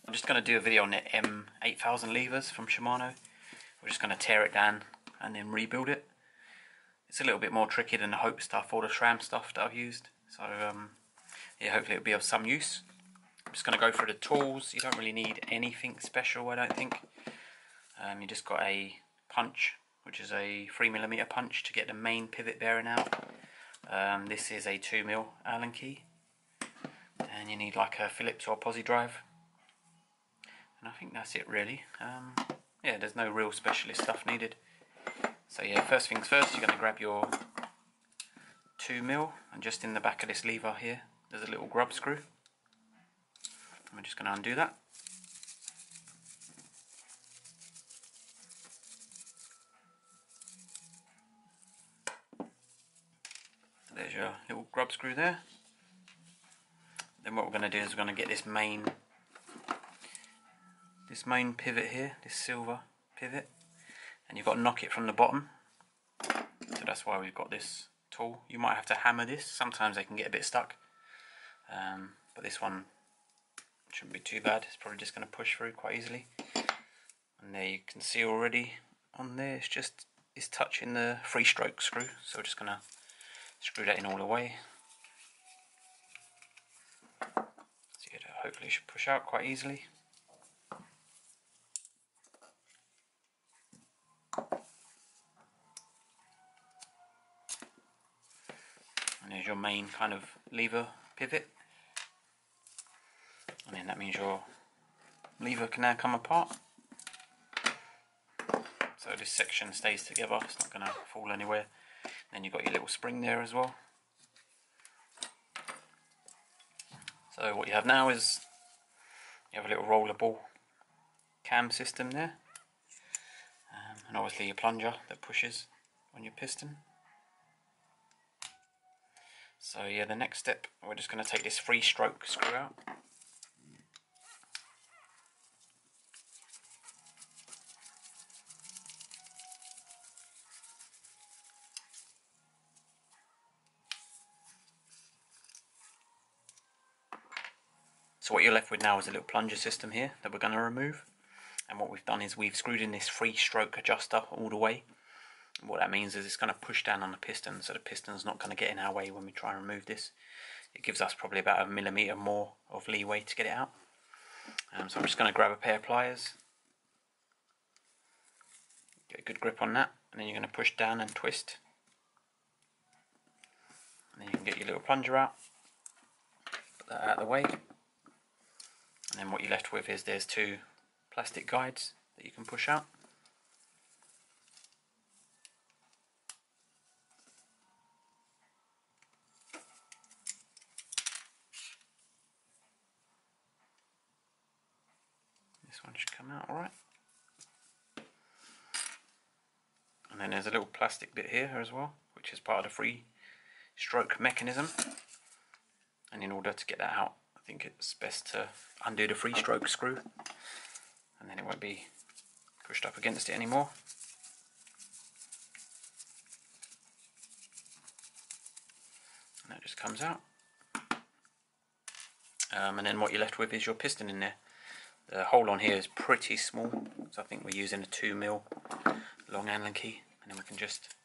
I'm just going to do a video on the M8000 levers from Shimano. We're just going to tear it down and then rebuild it. It's a little bit more tricky than the Hope stuff or the SRAM stuff that I've used. So yeah, hopefully it'll be of some use. I'm just going to go through the tools. You don't really need anything special, I don't think. You just got a punch, which is a 3mm punch to get the main pivot bearing out. This is a 2mm Allen key. And you need like a Phillips or Posi drive. And I think that's it really. Yeah, there's no real specialist stuff needed. So yeah, first things first, you're going to grab your 2mm, and just in the back of this lever here, there's a little grub screw. And we're just going to undo that. So there's your little grub screw there. Then what we're going to do is we're going to get this main pivot here, this silver pivot, and you've got to knock it from the bottom. So that's why we've got this tool. You might have to hammer this. Sometimes they can get a bit stuck, but this one shouldn't be too bad. It's probably just going to push through quite easily. And there you can see already on there, it's touching the 3-stroke screw. So we're just going to screw that in all the way. So it hopefully should push out quite easily. And there's your main kind of lever pivot. And then that means your lever can now come apart. So this section stays together, it's not going to fall anywhere. Then you've got your little spring there as well. So what you have now is you have a little roller ball cam system there. And obviously your plunger that pushes on your piston. So yeah, the next step, we're just going to take this 3-stroke screw out. So what you're left with now is a little plunger system here that we're going to remove. And what we've done is we've screwed in this 3-stroke adjuster all the way. And what that means is it's going to push down on the piston, so the piston's not going to get in our way when we try and remove this. It gives us probably about 1mm more of leeway to get it out. So I'm just going to grab a pair of pliers, get a good grip on that, and then you're going to push down and twist. And then you can get your little plunger out, put that out of the way. And then what you're left with is there's 2 plastic guides that you can push out. This one should come out alright. And then there's a little plastic bit here as well, which is part of the 3-stroke mechanism. And in order to get that out, I think it's best to undo the 3-stroke screw, and then it won't be pushed up against it anymore. And that just comes out. And then what you're left with is your piston in there. The hole on here is pretty small, so I think we're using a 2mm long Allen key, and then we can just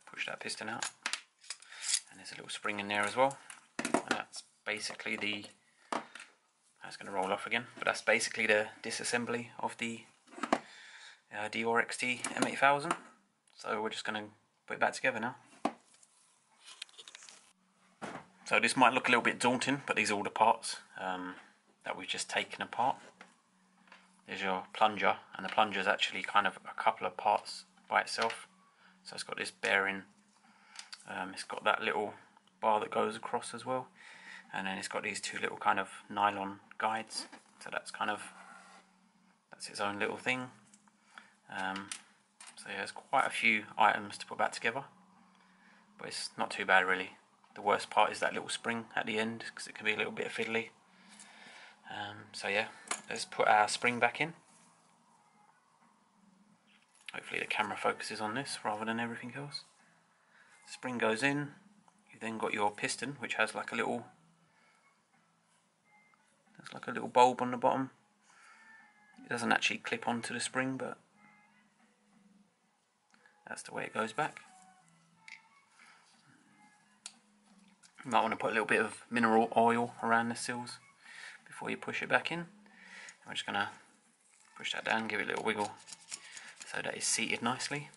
push that piston out. And there's a little spring in there as well. And that's basically that's going to roll off again, but that's basically the disassembly of the Deore XT M8000. So we're just going to put it back together now. So this might look a little bit daunting, but these are all the parts that we've just taken apart. There's your plunger, and the plunger is actually kind of a couple of parts by itself. So it's got this bearing, it's got that little bar that goes across as well, and then it's got these 2 little kind of nylon guides. So that's its own little thing. So yeah, there's quite a few items to put back together, but it's not too bad really. The worst part is that little spring at the end, because it can be a little bit fiddly. So yeah, let's put our spring back in. Hopefully the camera focuses on this rather than everything else. Spring goes in. You've then got your piston, which has like a little There's like a little bulb on the bottom. It doesn't actually clip onto the spring, but that's the way it goes back. You might want to put a little bit of mineral oil around the seals before you push it back in. I'm just going to push that down, give it a little wiggle so that it's seated nicely.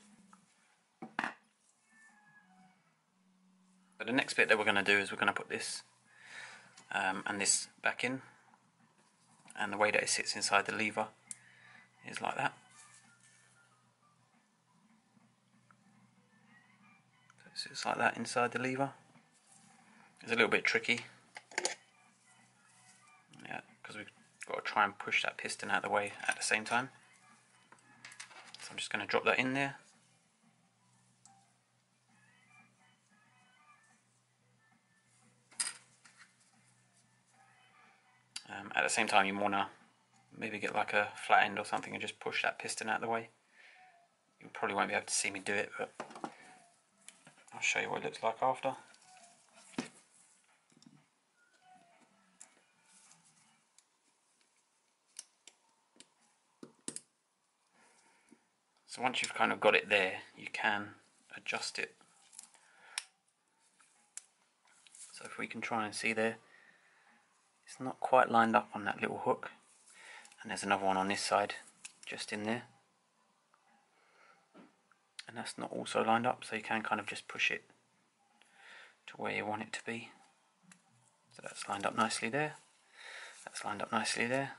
But the next bit that we're going to do is we're going to put this and this back in, and the way that it sits inside the lever is like that. So it sits like that inside the lever. It's a little bit tricky, yeah, because we've got to try and push that piston out of the way at the same time. So I'm just going to drop that in there. At the same time, you want to maybe get like a flat end or something and just push that piston out of the way. You probably won't be able to see me do it, but I'll show you what it looks like after. So once you've kind of got it there, you can adjust it. So if we can try and see there, it's not quite lined up on that little hook, and there's another one on this side just in there, and that's not also lined up, so you can kind of just push it to where you want it to be. So that's lined up nicely there, that's lined up nicely there,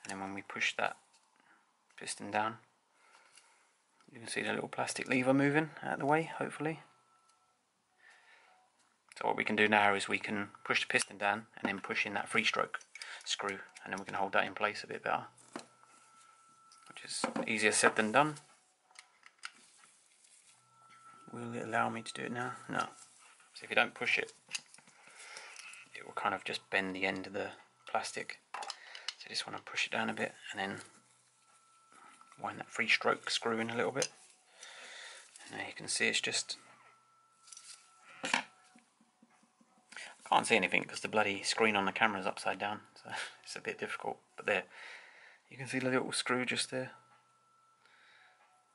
and then when we push that piston down, you can see the little plastic lever moving out of the way, hopefully. So what we can do now is we can push the piston down and then push in that 3-stroke screw, and then we can hold that in place a bit better, which is easier said than done. Will it allow me to do it now? No. So if you don't push it, it will kind of just bend the end of the plastic. So you just want to push it down a bit and then wind that 3-stroke screw in a little bit. And there you can see it's just... Can't see anything because the bloody screen on the camera is upside down, so it's a bit difficult. But there, you can see the little screw just there,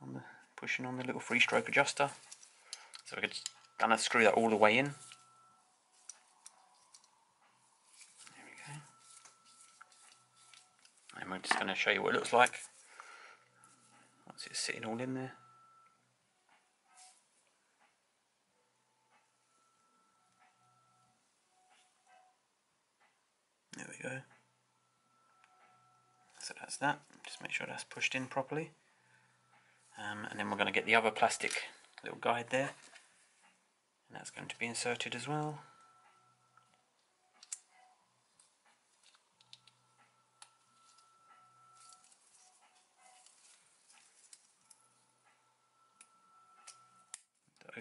on the, pushing on the little 3-stroke adjuster. So we're just gonna screw that all the way in. There we go. And we're just gonna show you what it looks like once it's sitting all in there. There we go. So that's that. Just make sure that's pushed in properly. And then we're going to get the other plastic little guide there. And that's going to be inserted as well.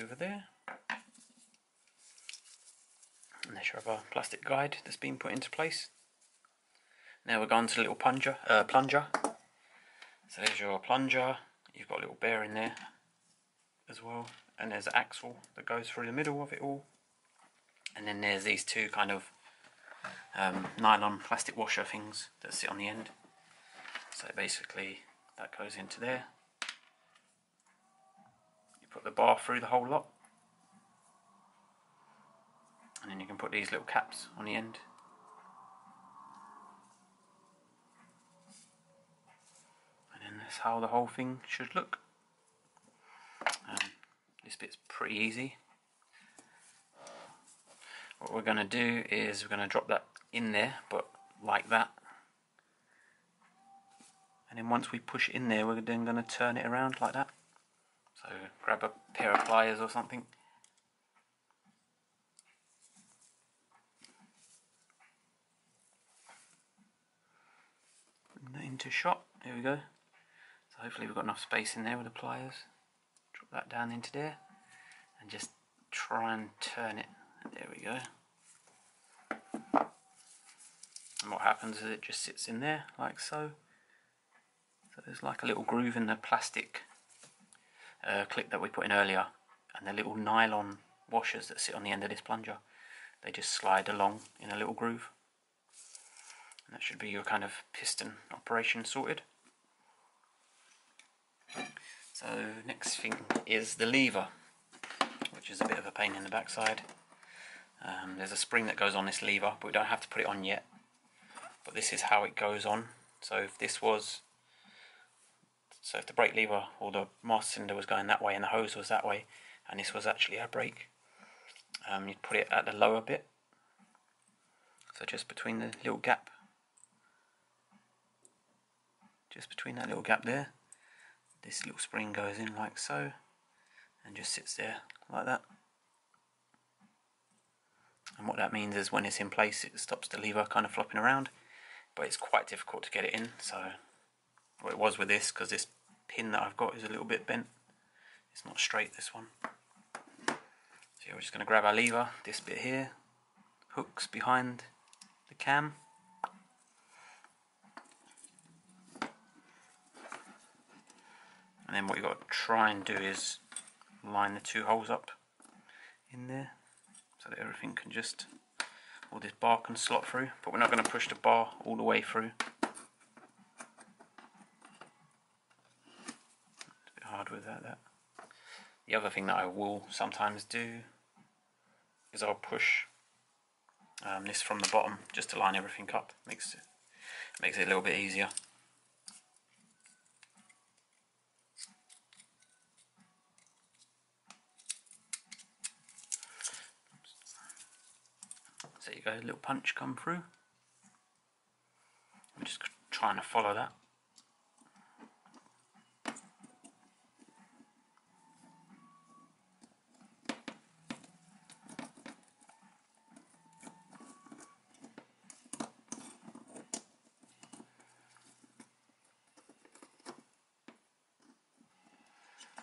Over there. And there's your other plastic guide that's been put into place. Now we're going to the little plunger. So there's your plunger. You've got a little bearing there as well, and there's an axle that goes through the middle of it all. And then there's these two kind of nylon plastic washer things that sit on the end. So basically that goes into there. You put the bar through the whole lot. And then you can put these little caps on the end. And then that's how the whole thing should look. This bit's pretty easy. What we're going to do is we're going to drop that in there, but like that. And then once we push it in there, we're then going to turn it around like that. So grab a pair of pliers or something. Into shot. There we go. So hopefully we've got enough space in there with the pliers. Drop that down into there and just try and turn it. There we go. And what happens is it just sits in there like so. So there's like a little groove in the plastic clip that we put in earlier, and the little nylon washers that sit on the end of this plunger, they just slide along in a little groove. that should be your kind of piston operation sorted. So next thing is the lever, which is a bit of a pain in the backside. There's a spring that goes on this lever, but we don't have to put it on yet. But this is how it goes on. So if the brake lever or the master cylinder was going that way and the hose was that way, and this was actually our brake, you'd put it at the lower bit. So just between the little gap, just between that little gap there, this little spring goes in like so, and just sits there like that. And what that means is when it's in place, it stops the lever kind of flopping around, but it's quite difficult to get it in. So, well, it was with this, because this pin that I've got is a little bit bent. It's not straight, this one. So yeah, we're just going to grab our lever, this bit here, hooks behind the cam. And then what you've got to try and do is line the two holes up in there, so that everything can just, all this bar can slot through, but we're not going to push the bar all the way through. It's a bit hard with that. The other thing that I will sometimes do is I'll push this from the bottom just to line everything up. Makes it a little bit easier. So there you go, a little punch come through. I'm just trying to follow that.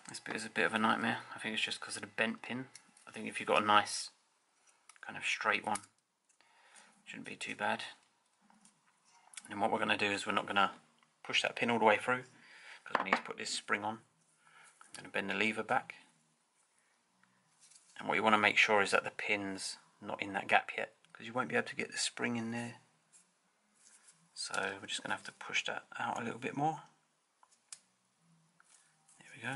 This bit is a bit of a nightmare. I think it's just because of the bent pin. I think if you've got a nice kind of straight one, it shouldn't be too bad. And what we're going to do is we're not going to push that pin all the way through, because we need to put this spring on. I'm going to bend the lever back. And what you want to make sure is that the pin's not in that gap yet, because you won't be able to get the spring in there. So we're just going to have to push that out a little bit more. There we go.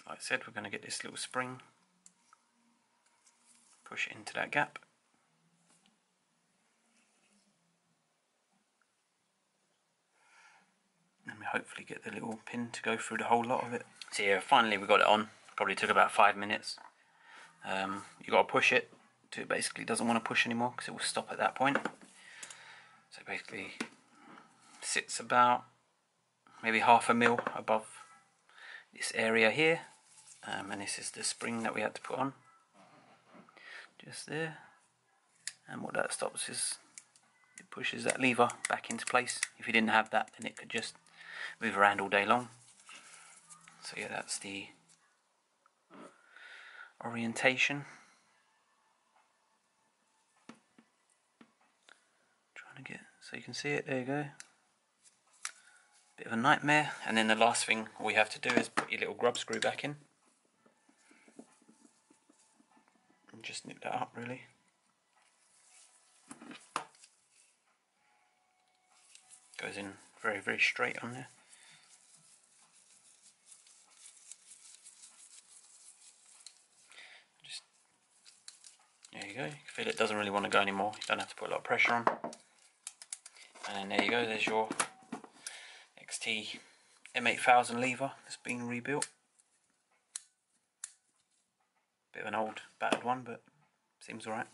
Like I said, we're going to get this little spring, push it into that gap. And we hopefully get the little pin to go through the whole lot of it. So yeah, finally we got it on. Probably took about 5 minutes. You got to push it till it basically doesn't want to push anymore, because it will stop at that point. So basically sits about maybe 1/2 mil above this area here. And this is the spring that we had to put on, just there. And what that stops is it pushes that lever back into place. If you didn't have that, then it could just move around all day long. So yeah, that's the orientation. Trying to get so you can see it. There you go. Bit of a nightmare. And then the last thing we have to do is put your little grub screw back in. And just nip that up, really. Goes in very, very straight on there. Just, there you go. You can feel it doesn't really want to go anymore. You don't have to put a lot of pressure on. And there you go, there's your XT M8000 lever that's been rebuilt. Bit of an old battered one, but seems alright.